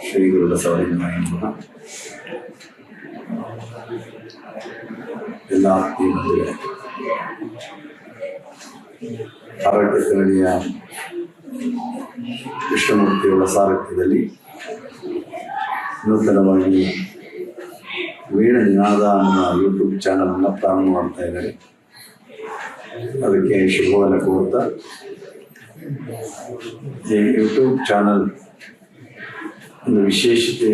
ಶ್ರೀಗುರುಗಳ ಸವರಿನ ಎಲ್ಲ ಆತ್ಮೀಯ ಆರೋಗ್ಯ ಸರಣಿಯ ಕೃಷ್ಣಮೂರ್ತಿಯವರ ಸಾರಥ್ಯದಲ್ಲಿ ನೂತನವಾಗಿ ವೀಣ ನಿನಾದ ಅನ್ನೋ ಯೂಟ್ಯೂಬ್ ಚಾನಲನ್ನು ಪ್ರಾರಂಭ ಮಾಡ್ತಾ ಇದ್ದಾರೆ. ಅದಕ್ಕೆ ಶುಭವನ್ನು ಕೋರ್ತಾ ಈ ಯೂಟ್ಯೂಬ್ ಚಾನಲ್ ಒಂದು ವಿಶೇಷತೆ,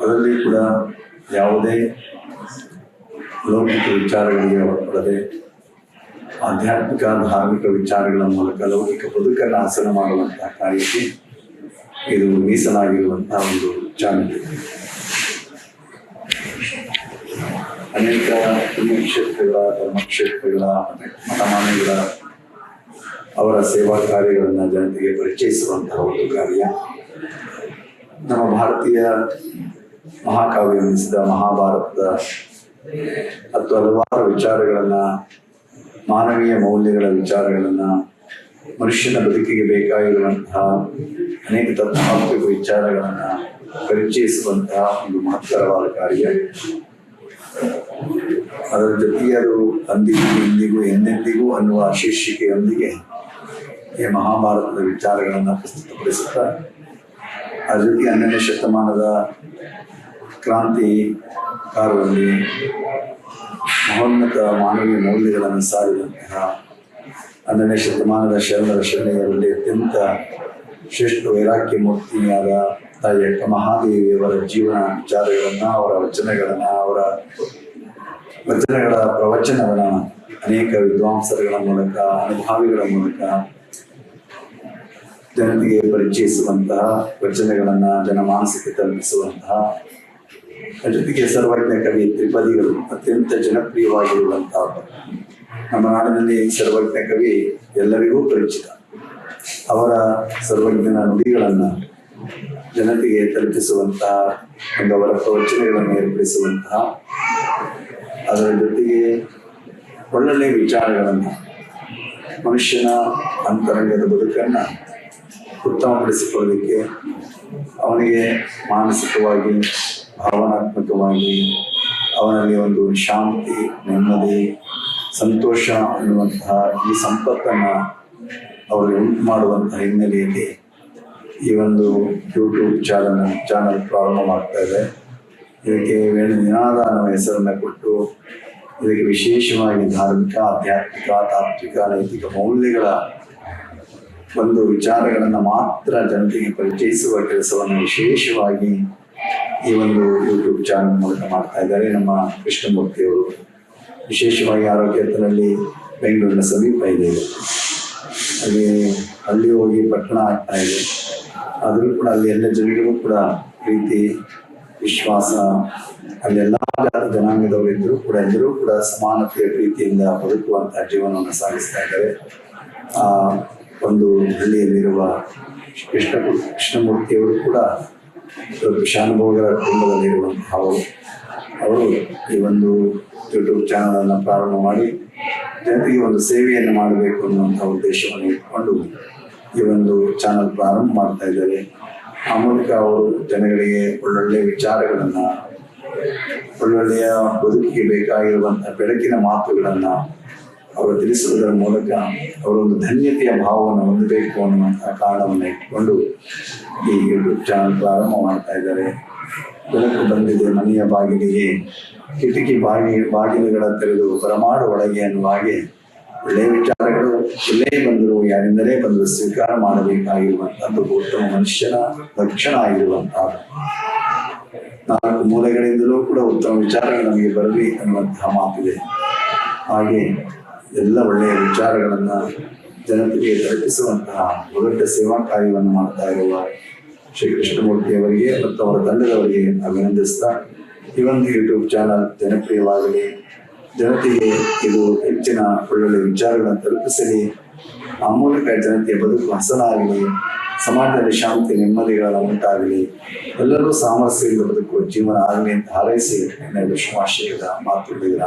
ಅದರಲ್ಲಿ ಕೂಡ ಯಾವುದೇ ಲೌಕಿಕ ವಿಚಾರಗಳಿಗೆ ಹೊರಪಡದೆ ಆಧ್ಯಾತ್ಮಿಕ ಧಾರ್ಮಿಕ ವಿಚಾರಗಳ ಮೂಲಕ ಲೌಕಿಕ ಬದುಕನ್ನು ಹಾಸನ ಮಾಡುವಂತಹ ಕಾರ್ಯಕ್ಕೆ ಇದು ಮೀಸಲಾಗಿರುವಂತಹ ಒಂದು ಚಾನಲ್. ಅನೇಕ ಪುಣ್ಯಕ್ಷೇತ್ರಗಳ, ಧರ್ಮಕ್ಷೇತ್ರಗಳ, ಮಠಮಾನ್ಯಗಳ ಅವರ ಸೇವಾ ಕಾರ್ಯಗಳನ್ನು ಜನತೆಗೆ ಪರಿಚಯಿಸುವಂತಹ ಒಂದು ಕಾರ್ಯ. ನಮ್ಮ ಭಾರತೀಯ ಮಹಾಕಾವ್ಯ ಎನಿಸಿದ ಮಹಾಭಾರತದ ಮತ್ತು ಹಲವಾರು ವಿಚಾರಗಳನ್ನು, ಮಾನವೀಯ ಮೌಲ್ಯಗಳ ವಿಚಾರಗಳನ್ನು, ಮನುಷ್ಯನ ಬದುಕಿಗೆ ಬೇಕಾಗಿರುವಂತಹ ಅನೇಕ ತತ್ವಾತ್ಮಕ ವಿಚಾರಗಳನ್ನು ಪರಿಚಯಿಸುವಂತಹ ಒಂದು ಮಹತ್ತರವಾದ ಕಾರ್ಯ. ಅದರ ಜೊತೆಗೆ ಅದು ಅಂದಿಗೂ ಇಂದಿಗೂ ಎಂದೆಂದಿಗೂ ಅನ್ನುವ ಶೀರ್ಷಿಕೆಯೊಂದಿಗೆ ಈ ಮಹಾಭಾರತದ ವಿಚಾರಗಳನ್ನು ಪ್ರಸ್ತುತಪಡಿಸುತ್ತಾ, ಅದರ ಜೊತೆಗೆ 12ನೇ ಶತಮಾನದ ಕ್ರಾಂತಿಕಾರರಲ್ಲಿ ಮಹೋನ್ನತ ಮಾನವೀಯ ಮೌಲ್ಯಗಳನ್ನು ಸಾರಿದಂತಹ 12ನೇ ಶತಮಾನದ ಶರಣೆಯರಲ್ಲಿ ಅತ್ಯಂತ ಶ್ರೇಷ್ಠ ವೈರಾಗ್ಯ ಮೂರ್ತಿಯಾದ ತಾಯಿ ಅಕ್ಕ ಮಹಾದೇವಿಯವರ ಜೀವನ ವಿಚಾರಗಳನ್ನು, ಅವರ ವಚನಗಳ ಪ್ರವಚನವನ್ನು ಅನೇಕ ವಿದ್ವಾಂಸರುಗಳ ಮೂಲಕ, ಅನುಭಾವಿಗಳ ಮೂಲಕ ಜನತೆಗೆ ಪರಿಚಯಿಸುವಂತಹ, ವಚನಗಳನ್ನು ಜನಮಾನಸಕ್ಕೆ ತಲುಪಿಸುವಂತಹ, ಜೊತೆಗೆ ಸರ್ವಜ್ಞ ಕವಿ ತ್ರಿಪದಿಗಳು ಅತ್ಯಂತ ಜನಪ್ರಿಯವಾಗಿರುವಂತಹ ನಮ್ಮ ನಾಡಿನಲ್ಲಿ ಸರ್ವಜ್ಞ ಕವಿ ಎಲ್ಲರಿಗೂ ಪರಿಚಿತ. ಅವರ ಸರ್ವಜ್ಞನ ನುಡಿಗಳನ್ನು ಜನತೆಗೆ ತಲುಪಿಸುವಂತಹ ಒಂದು ಅವರ ಪ್ರವಚನಗಳನ್ನು ಏರ್ಪಡಿಸುವಂತಹ, ಅದರ ಜೊತೆಗೆ ಒಳ್ಳೊಳ್ಳೆಯ ವಿಚಾರಗಳನ್ನು, ಮನುಷ್ಯನ ಅಂತರಂಗದ ಬದುಕನ್ನು ಉತ್ತಮಪಡಿಸಿಕೊಳ್ಳಲಿಕ್ಕೆ, ಅವನಿಗೆ ಮಾನಸಿಕವಾಗಿ, ಭಾವನಾತ್ಮಕವಾಗಿ ಅವನಲ್ಲಿ ಒಂದು ಶಾಂತಿ, ನೆಮ್ಮದಿ, ಸಂತೋಷ ಅನ್ನುವಂತಹ ಈ ಸಂಪತ್ತನ್ನು ಅವರು ಉಂಟು ಮಾಡುವಂತಹ ಹಿನ್ನೆಲೆಯಲ್ಲಿ ಈ ಒಂದು ಯೂಟ್ಯೂಬ್ ಚಾನಲ್ ಪ್ರಾರಂಭ ಮಾಡ್ತಾ ಇದೆ. ಇದಕ್ಕೆ ವೇಣ ನಿನಾದ ಅನ್ನೋ ಹೆಸರನ್ನು ಕೊಟ್ಟು ಇದಕ್ಕೆ ವಿಶೇಷವಾಗಿ ಧಾರ್ಮಿಕ, ಆಧ್ಯಾತ್ಮಿಕ, ತಾತ್ವಿಕ, ನೈತಿಕ ಮೌಲ್ಯಗಳ ಒಂದು ವಿಚಾರಗಳನ್ನು ಮಾತ್ರ ಜನತೆಗೆ ಪರಿಚಯಿಸುವ ಕೆಲಸವನ್ನು ವಿಶೇಷವಾಗಿ ಈ ಒಂದು ಯೂಟ್ಯೂಬ್ ಚಾನಲ್ ಮೂಲಕ ಮಾಡ್ತಾ ಇದ್ದಾರೆ ನಮ್ಮ ಕೃಷ್ಣಮೂರ್ತಿಯವರು. ವಿಶೇಷವಾಗಿ ಆರೋಗ್ಯದಲ್ಲಿ ಬೆಂಗಳೂರಿನ ಸಮೀಪ ಇದೆ, ಅಲ್ಲಿ ಹೋಗಿ ಪಟ್ಟಣ ಆಗ್ತಾ ಇದೆ. ಆದರೂ ಕೂಡ ಅಲ್ಲಿ ಎಲ್ಲ ಜನರಿಗೂ ಕೂಡ ಪ್ರೀತಿ, ವಿಶ್ವಾಸ, ಅಲ್ಲೆಲ್ಲ ಜನಾಂಗದವರು ಇದ್ದರೂ ಕೂಡ ಎಲ್ಲರೂ ಕೂಡ ಸಮಾನತೆಯ ಪ್ರೀತಿಯಿಂದ ಬದುಕುವಂತಹ ಜೀವನವನ್ನು ಸಾಗಿಸ್ತಾ ಇದ್ದಾರೆ. ಒಂದು ಹಳ್ಳಿಯಲ್ಲಿರುವ ಕೃಷ್ಣಮೂರ್ತಿಯವರು ಕೂಡ ಶಾನುಭೋಗರ ಕುಟುಂಬದಲ್ಲಿರುವಂತಹ ಅವರು ಈ ಒಂದು ಯೂಟ್ಯೂಬ್ ಚಾನಲ್ ಅನ್ನು ಪ್ರಾರಂಭ ಮಾಡಿ ಜನತೆಗೆ ಒಂದು ಸೇವೆಯನ್ನು ಮಾಡಬೇಕು ಅನ್ನುವಂಥ ಉದ್ದೇಶವನ್ನು ಇಟ್ಕೊಂಡು ಈ ಒಂದು ಚಾನಲ್ ಪ್ರಾರಂಭ ಮಾಡ್ತಾ ಇದ್ದಾರೆ. ಆ ಮೂಲಕ ಅವರು ಜನಗಳಿಗೆ ಒಳ್ಳೊಳ್ಳೆ ವಿಚಾರಗಳನ್ನ, ಒಳ್ಳೊಳ್ಳೆಯ ಬದುಕಿಗೆ ಬೇಕಾಗಿರುವಂತಹ ಬೆಳಕಿನ ಮಾತುಗಳನ್ನ ಅವರು ತಿಳಿಸುವುದರ ಮೂಲಕ ಅವರೊಂದು ಧನ್ಯತೆಯ ಭಾವವನ್ನು ಹೊಂದಬೇಕು ಅನ್ನುವಂತಹ ಕಾರಣವನ್ನು ಇಟ್ಕೊಂಡು ಈ ಯೂಟ್ಯೂಬ್ ಚಾನಲ್ ಪ್ರಾರಂಭ ಮಾಡ್ತಾ ಇದ್ದಾರೆ. ಬೆಳಕು ಬಂದಿದೆ ಮನೆಯ ಬಾಗಿಲಿಗೆ, ಕಿಟಕಿ ಬಾಗಿಲುಗಳ ತೆರೆದು ಬರಮಾಡು ಒಳಗೆ ಅನ್ನುವ ಹಾಗೆ ಒಳ್ಳೆಯ ವಿಚಾರಗಳು ಎಲ್ಲೇ ಬಂದರೂ ಯಾರಿಂದಲೇ ಬಂದರೂ ಸ್ವೀಕಾರ ಮಾಡಬೇಕಾಗಿರುವಂತಹದ್ದು ಉತ್ತಮ ಮನುಷ್ಯನ ಲಕ್ಷಣ ಆಗಿರುವಂತಹ 4 ಮೂಲೆಗಳಿಂದಲೂ ಕೂಡ ಉತ್ತಮ ವಿಚಾರಗಳು ನಮಗೆ ಬರಲಿ ಅನ್ನುವಂತಹ ಮಾತಿದೆ. ಹಾಗೆ ಎಲ್ಲ ಒಳ್ಳೆಯ ವಿಚಾರಗಳನ್ನ ಜನತೆಗೆ ತಲುಪಿಸುವಂತಹ ದೊಡ್ಡ ಸೇವಾ ಕಾರ್ಯವನ್ನು ಮಾಡ್ತಾ ಇರುವ ಶ್ರೀ ಕೃಷ್ಣಮೂರ್ತಿಯವರಿಗೆ ಮತ್ತು ಅವರ ತಂಡದವರಿಗೆ ಅಭಿನಂದಿಸ್ತಾ ಈ ಒಂದು ಯೂಟ್ಯೂಬ್ ಚಾನಲ್ ಜನಪ್ರಿಯವಾಗಲಿ, ಜನತೆಗೆ ಇದು ಹೆಚ್ಚಿನ ಒಳ್ಳೊಳ್ಳೆ ವಿಚಾರಗಳನ್ನು ತಲುಪಿಸಲಿ, ಆ ಮೂಲಕ ಜನತೆಯ ಬದುಕು ಹಸನಾಗಲಿ, ಸಮಾಜದಲ್ಲಿ ಶಾಂತಿ ನೆಮ್ಮದಿಗಳ ಉಂಟಾಗಲಿ, ಎಲ್ಲರೂ ಸಾಮರಸ್ಯದಿಂದ ಬದುಕುವ ಜೀವನ ಆಗಲಿ ಅಂತ ಹಾರೈಸಿ ಶುಭಾಶಯದ ಮಾತು ಹೇಳಿದ